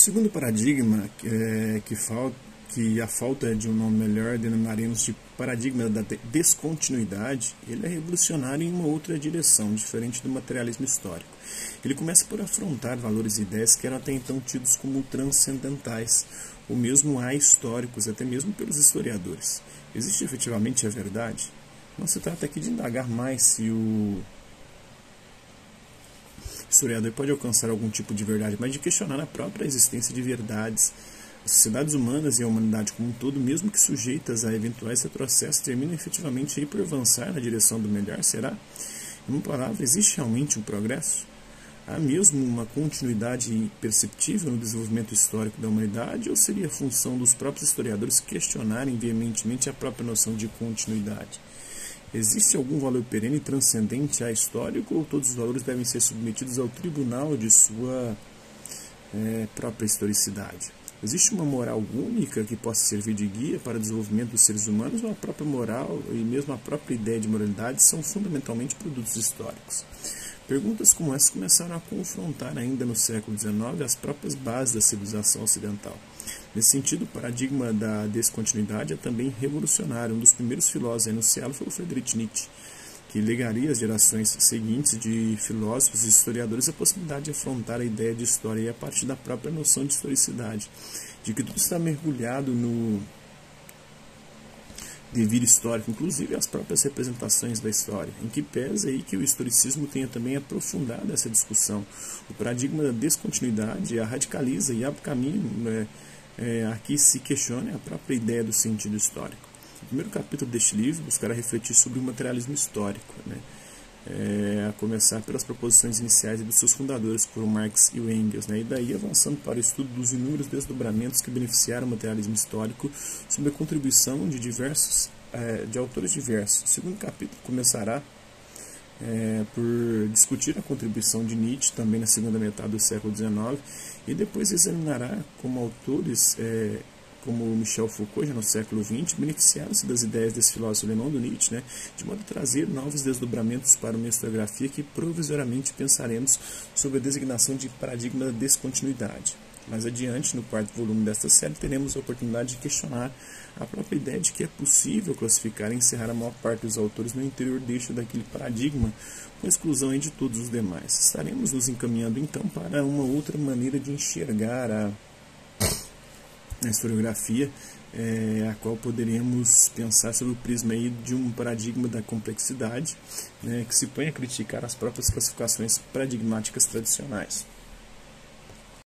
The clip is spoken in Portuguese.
segundo paradigma, que a falta de um nome melhor denominaremos de paradigma da descontinuidade, ele é revolucionário em uma outra direção, diferente do materialismo histórico. Ele começa por afrontar valores e ideias que eram até então tidos como transcendentais, ou mesmo ahistóricos, até mesmo pelos historiadores. Existe efetivamente a verdade? Não se trata aqui de indagar mais se o historiador pode alcançar algum tipo de verdade, mas de questionar a própria existência de verdades. As sociedades humanas e a humanidade como um todo, mesmo que sujeitas a eventuais retrocessos, terminam efetivamente aí por avançar na direção do melhor, será? Em uma palavra, existe realmente um progresso? Há mesmo uma continuidade perceptível no desenvolvimento histórico da humanidade, ou seria função dos próprios historiadores questionarem veementemente a própria noção de continuidade? Existe algum valor perene e transcendente a histórico, ou todos os valores devem ser submetidos ao tribunal de sua própria historicidade? Existe uma moral única que possa servir de guia para o desenvolvimento dos seres humanos, ou a própria moral e mesmo a própria ideia de moralidade são fundamentalmente produtos históricos? Perguntas como essas começaram a confrontar ainda no século XIX as próprias bases da civilização ocidental. Nesse sentido, o paradigma da descontinuidade é também revolucionário. Um dos primeiros filósofos a enunciá-lo foi o Friedrich Nietzsche, que legaria às gerações seguintes de filósofos e historiadores a possibilidade de afrontar a ideia de história e a partir da própria noção de historicidade, de que tudo está mergulhado no devir histórico, inclusive as próprias representações da história, em que pesa aí que o historicismo tenha também aprofundado essa discussão. O paradigma da descontinuidade a radicaliza e abre caminho a que se questione a própria ideia do sentido histórico. O primeiro capítulo deste livro buscará refletir sobre o materialismo histórico, a começar pelas proposições iniciais dos seus fundadores, por Marx e o Engels, e daí avançando para o estudo dos inúmeros desdobramentos que beneficiaram o materialismo histórico sob a contribuição de autores diversos. O segundo capítulo começará por discutir a contribuição de Nietzsche também na segunda metade do século XIX e depois examinará como autores como Michel Foucault, já no século XX, beneficiaram-se das ideias desse filósofo alemão do Nietzsche, de modo a trazer novos desdobramentos para uma historiografia que provisoriamente pensaremos sobre a designação de paradigma da descontinuidade. Mais adiante, no quarto volume desta série, teremos a oportunidade de questionar a própria ideia de que é possível classificar e encerrar a maior parte dos autores no interior deste daquele paradigma, com exclusão de todos os demais. Estaremos nos encaminhando então para uma outra maneira de enxergar a historiografia, a qual poderíamos pensar sobre o prisma aí de um paradigma da complexidade, que se põe a criticar as próprias classificações paradigmáticas tradicionais.